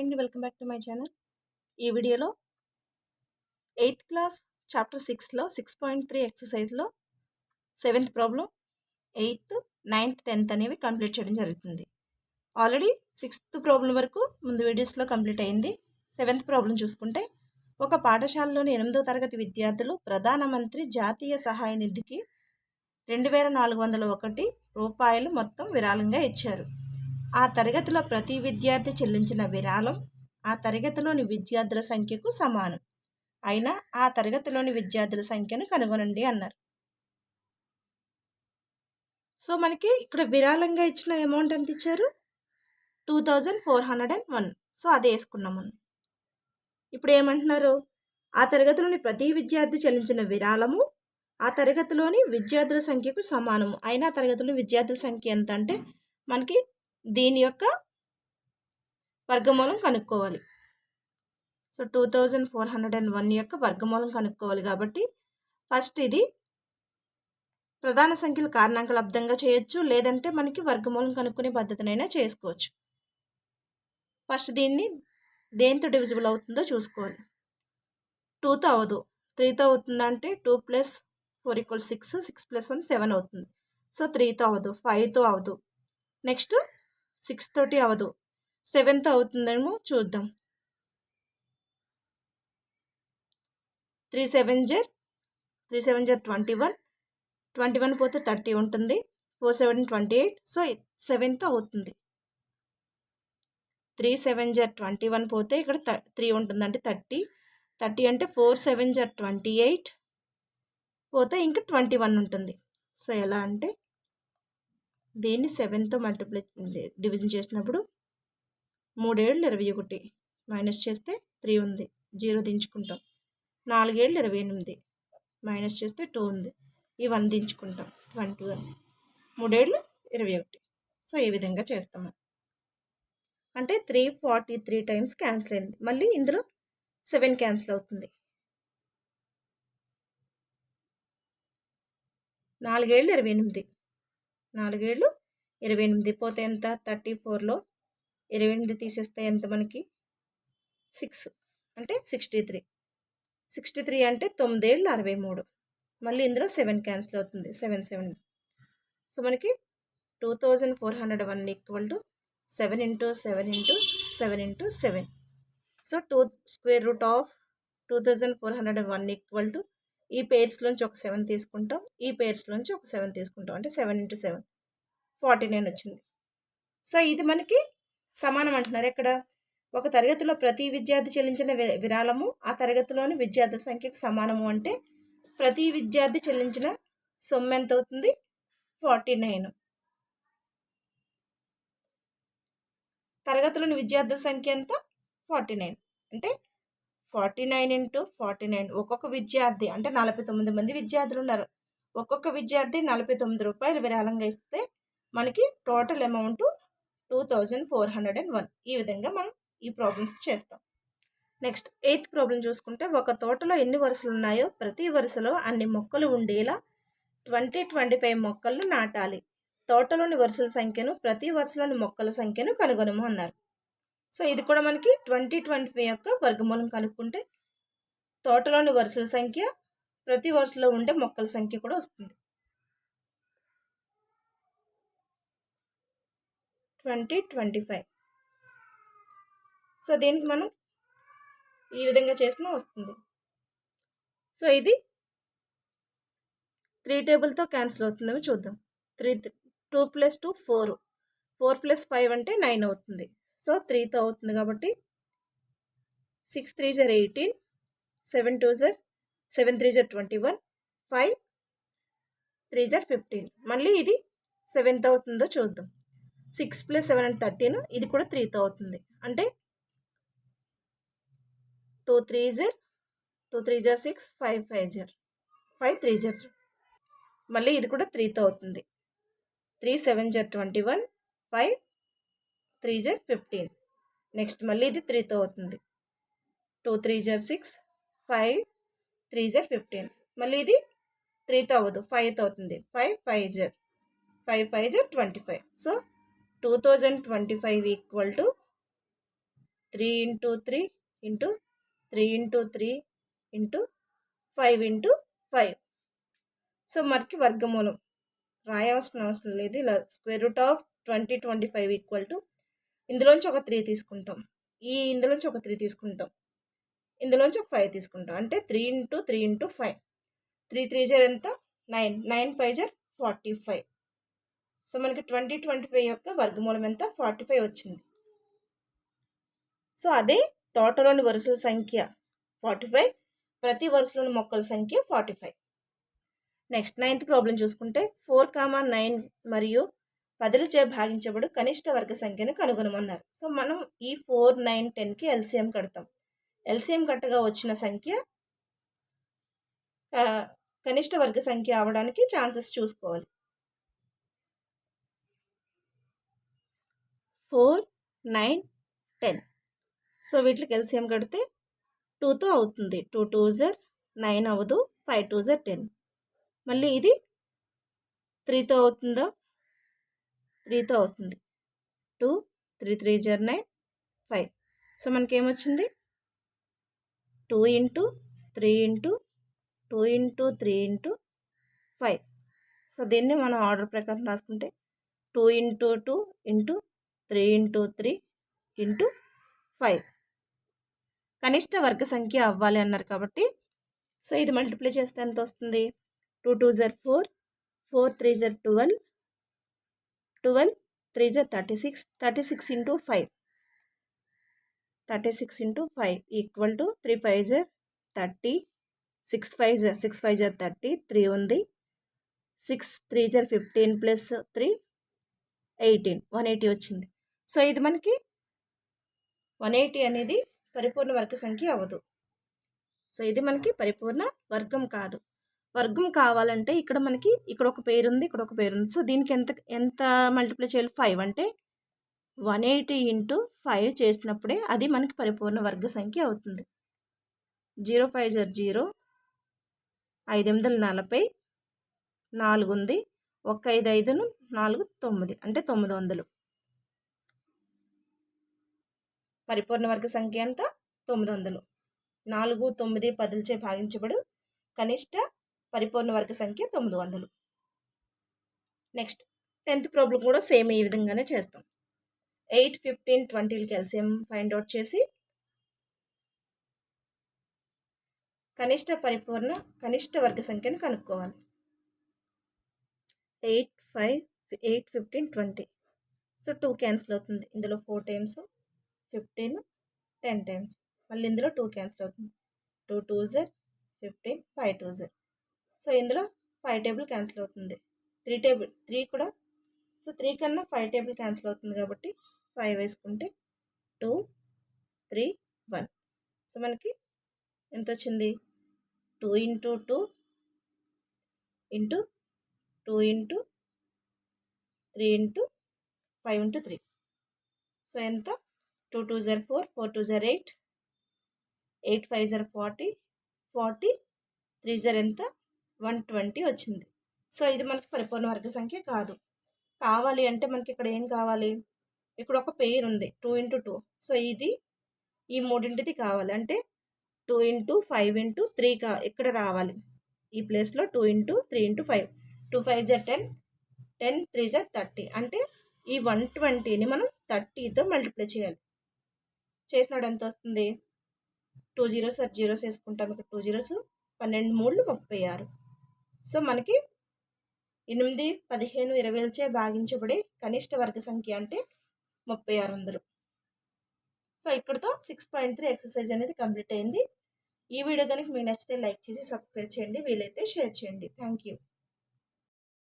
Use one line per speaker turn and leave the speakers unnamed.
And welcome back to my channel. ఈ వీడియోలో 8th class chapter 6లో 6.3 ఎక్సర్సైజ్లో 7th problem 8th 9th 10th అనేవి కంప్లీట్ చేయడం జరుగుతుంది. ఆల్రెడీ 6th ప్రాబ్లం వరకు ముందు వీడియోస్లో కంప్లీట్ అయింది. 7th ప్రాబ్లం చూసుకుంటే ఒక పాఠశాలలోని 8వ తరగతి విద్యార్థులు ప్రధానమంత్రి జాతీయ సహాయ నిధికి 2401 రూపాయలు మొత్తం విరాళంగా ఇచ్చారు. ఆ తరగతిలో ప్రతి విద్యార్థి చెల్లించిన విరాళం ఆ తరగతిలోని విద్యార్థుల సంఖ్యకు సమానం. అయినా ఆ తరగతిలోని విద్యార్థుల సంఖ్యను కనుగొనండి అన్నారు. సో మనకి ఇక్కడ విరాళంగా ఇచ్చిన అమౌంట్ ఎంత ఇచ్చారు? 2401. సో అదే వేసుకున్నాం మనం. ఇప్పుడు ఏమంటున్నారు? ఆ తరగతిలోని ప్రతి విద్యార్థి చెల్లించిన విరాళము ఆ తరగతిలోని విద్యార్థుల సంఖ్యకు సమానము. అయినా తరగతిలో విద్యార్థుల సంఖ్య ఎంత అంటే మనకి దీని యొక్క వర్గమూలం కనుక్కోవాలి. సో 2401 యొక్క వర్గమూలం కనుక్కోవాలి కాబట్టి ఫస్ట్ ఇది ప్రధాన సంఖ్యలు కారణాంక లబ్ధంగా చేయొచ్చు, లేదంటే మనకి వర్గమూలం కనుక్కునే పద్ధతినైనా చేసుకోవచ్చు. ఫస్ట్ దీన్ని దేంతో డివిజిబుల్ అవుతుందో చూసుకోవాలి. 2తో అవ్వదు, 3తో అవుతుందంటే 2 + 4 = 6, 6 + 1 7 అవుతుంది. సో 3తో అవ్వదు, 5తో అవ్వదు, నెక్స్ట్ 6 తోటి అవ్వదు, 7తో అవుతుందేమో చూద్దాం. 3 7 = 21, 21 పోతే 30 ఉంటుంది, 4 7 28. సో 7తో అవుతుంది. 3 7 = 21 పోతే ఇక్కడ 3 ఉంటుంది అంటే 30 అంటే 4 7 = 28 పోతే ఇంకా 21 ఉంటుంది. సో ఎలా అంటే దీన్ని 7తో మల్టిప్లై డివిజన్ చేసినప్పుడు 3 7 21 మైనస్ చేస్తే 3 ఉంది, 0 దించుకుంటాం. 4 7 28 మైనస్ చేస్తే 2 ఉంది, ఈ 1 దించుకుంటాం, 21. 3 7 21. సో ఈ విధంగా చేస్తాం. అంటే 343 టైమ్స్ క్యాన్సిల్ అయింది. మళ్ళీ ఇందులో 7 క్యాన్సిల్ అవుతుంది. 4 7 28, 4 7 28 పోతే ఎంత? 34లో 28 తీసేస్తే ఎంత మనకి? 6 అంటే 63. 63 అంటే 9 7 63. మళ్ళీ ఇందులో 7 క్యాన్సిల్ అవుతుంది, 7 7. సో మనకి 2401 = 7 × 7 × 7 × 7. సో 2√2401 = ఈ పేర్స్లోంచి ఒక 7 తీసుకుంటాం, ఈ పేర్స్లోంచి ఒక 7 తీసుకుంటాం, అంటే 7 × 7 49 వచ్చింది. సో ఇది మనకి సమానం అంటున్నారు. ఎక్కడ? ఒక తరగతిలో ప్రతి విద్యార్థి చెల్లించిన విరాళము ఆ తరగతిలోని విద్యార్థుల సంఖ్యకు సమానము అంటే ప్రతి విద్యార్థి చెల్లించిన సొమ్ము ఎంత అవుతుంది? 49. తరగతిలోని విద్యార్థుల సంఖ్య ఎంత? 49. అంటే 49 × 49. ఒక్కొక్క విద్యార్థి అంటే 49 మంది విద్యార్థులు ఉన్నారు. ఒక్కొక్క విద్యార్థి 49 రూపాయలు విరాళంగా ఇస్తే మనకి టోటల్ అమౌంట్ 2401. ఈ విధంగా మనం ఈ ప్రాబ్లమ్స్ చేస్తాం. నెక్స్ట్ 8th ప్రాబ్లం చూసుకుంటే ఒక తోటలో ఎన్ని వరుసలు ఉన్నాయో ప్రతి వరుసలో అన్ని మొక్కలు ఉండేలా 20-25 మొక్కలను నాటాలి. తోటలోని వరుసల సంఖ్యను ప్రతి వరుసలోని మొక్కల సంఖ్యను కనుగొనము అన్నారు. సో ఇది కూడా మనకి 20-25 యొక్క వర్గమూలం కనుక్కుంటే తోటలోని వరుసల సంఖ్య ప్రతి వరుసలో ఉండే మొక్కల సంఖ్య కూడా వస్తుంది. 20-25. సో దీనికి మనం ఈ విధంగా చేసినా వస్తుంది. సో ఇది 3 టేబుల్తో క్యాన్సిల్ అవుతుందేమో చూద్దాం. 2 + 2 4, 4 + 5 అంటే 9 అవుతుంది. సో 3తో అవుతుంది కాబట్టి 6 3 = 18, 7 2 = 7 3 = 21, 5 3 = 15. మళ్ళీ ఇది 7తో అవుతుందో చూద్దాం. 6 + 7 అంటే 13, ఇది కూడా 3తో అవుతుంది. అంటే 2 3 = 6, 5 5 = 5 3 = 2. మళ్ళీ ఇది కూడా 3తో అవుతుంది. 3 7 = 21, 5 3 = 15. నెక్స్ట్ మళ్ళీ ఇది 3తో అవుతుంది. 2 3 = 6, 5 3 = 15. మళ్ళీ ఇది 3తో అవ్వదు, 5తో అవుతుంది. 5 5 = 25. So 2025 = 3 into 3 into 3 into 3 into 5 into 5. So మనకి వర్గమూలం రాయాల్సిన అవసరం లేదు. ఇలా square root of 2025 equal to ఇందులోంచి ఒక 3 తీసుకుంటాం, ఇందులోంచి ఒక 3 తీసుకుంటాం, ఇందులోంచి ఒక 5 తీసుకుంటాం. అంటే 3 ఇంటూ 3 ఇంటూ 5. 3 3 జర్ ఎంత 9, 9 5 జర్ 45. సో మనకి 2025 యొక్క వర్గమూలం ఎంత 45 వచ్చింది. సో అదే తోటలోని వరుసల సంఖ్య 45, ప్రతి వరుసలోని మొక్కల సంఖ్య 45. నెక్స్ట్ 9th ప్రాబ్లం చూసుకుంటే 4, 9 మరియు 10లచే భాగించబడు కనిష్ట వర్గ సంఖ్యను కనుగొనమన్నారు. సో మనం ఈ 4, 9, 10కి ఎల్సిఎం కడతాం. ఎల్సిఎం కట్టగా వచ్చిన సంఖ్య కనిష్ట వర్గ సంఖ్య అవడానికి ఛాన్సెస్ చూసుకోవాలి. 4, 9, 10. సో వీటికి ఎల్సిఎం కడితే 2తో అవుతుంది. 2 2s are 9 అవ్వదు, 5 2s are 10. మళ్ళీ ఇది 3తో అవుతుందా, 3తో అవుతుంది. 2 3 3s are 9, 5. సో మనకి ఏమొచ్చింది 2 into 3 into 2 into 3 into 5. So దీన్ని మనం ఆర్డర్ ప్రకారం రాసుకుంటే 2 ఇంటూ 2 ఇంటూ 3 ఇంటూ 3 ఇంటూ 5 కనిష్ట వర్గ సంఖ్య అవ్వాలి అన్నారు కాబట్టి, సో ఇది మల్టిప్లై చేస్తే ఎంత వస్తుంది 2 2s are 4, 4 3s are 12, 12 3s are 36, 36 into 5, 36 into 5 equal to 3 5s are 30, 6 5s are 30, 3 ఉంది, 6 3s are 15 ప్లస్ 3 18, 180 వచ్చింది. సో ఇది మనకి 180 అనేది పరిపూర్ణ వర్గ సంఖ్య అవ్వదు. సో ఇది మనకి పరిపూర్ణ వర్గం కాదు. వర్గం కావాలంటే ఇక్కడ మనకి ఇక్కడ ఒక పేరు ఉంది, ఇక్కడ ఒక పేరు ఉంది. సో దీనికి ఎంత మల్టిప్లై చేయాలి 5 అంటే 180 ఇంటూ 5 చేసినప్పుడే అది మనకి పరిపూర్ణ వర్గ సంఖ్య అవుతుంది. 0 5s are 0, 5 8 40, 4 ఉంది, 1 5 5 4 9 అంటే 900. పరిపూర్ణ వర్గ సంఖ్య ఎంత 900. 4 9 10లచే భాగించబడు కనిష్ట పరిపూర్ణ వర్గ సంఖ్య 900. నెక్స్ట్ 10th ప్రాబ్లం కూడా సేమ్ ఈ విధంగానే చేస్తాం. 8 15 20లకి ఎల్సిఎం ఫైండ్ అవుట్ చేసి కనిష్ట వర్గ సంఖ్యను కనుక్కోవాలి. 8 15 20. సో 2 క్యాన్సిల్ అవుతుంది. ఇందులో 4 టైమ్స్ 15, 10 టైమ్స్, మళ్ళీ ఇందులో 2 క్యాన్సిల్ అవుతుంది. 2 2s are 15, 5 2s are. So ఇందులో 5 టేబుల్ క్యాన్సిల్ అవుతుంది. 3 కూడా, సో 3 కన్నా 5 టేబుల్ క్యాన్సిల్ అవుతుంది కాబట్టి 5 వేసుకుంటే 2 3 1. సో మనకి ఎంత వచ్చింది 2 into 2 into 2 into 3 into 5 into 3. So ఎంత 2 2s are 4, 4 2s are 8, 8 5s are 40, 40 3s are ఎంత 120 వచ్చింది. సో ఇది మనకి పరిపూర్ణ వర్గ సంఖ్య కాదు. కావాలి అంటే మనకి ఇక్కడ ఏం కావాలి, ఇక్కడ ఒక పేరు ఉంది 2 ఇంటూ 2. సో ఇది ఈ మూడింటిది కావాలి. అంటే 2 ఇంటూ 5 ఇంటూ 3 ఇక్కడ రావాలి. ఈ ప్లేస్లో 2 into 3 into 5, 2 5s are 10, 10 3s are 30. అంటే ఈ 120ని మనం 30తో మల్టిప్లై చేయాలి. చేసినాడు ఎంత వస్తుంది 2 0s are 0s వేసుకుంటాం. ఇక్కడ 2 0s, 12 3 36. సో మనకి 8 15 20లచే భాగించబడే కనిష్ట వర్గ సంఖ్య అంటే 3600. సో ఇక్కడతో 6.3 ఎక్సర్సైజ్ అనేది కంప్లీట్ అయింది. ఈ వీడియో కనుక మీకు నచ్చితే లైక్ చేసి సబ్స్క్రైబ్ చేయండి, వీలైతే షేర్ చేయండి. Thank you.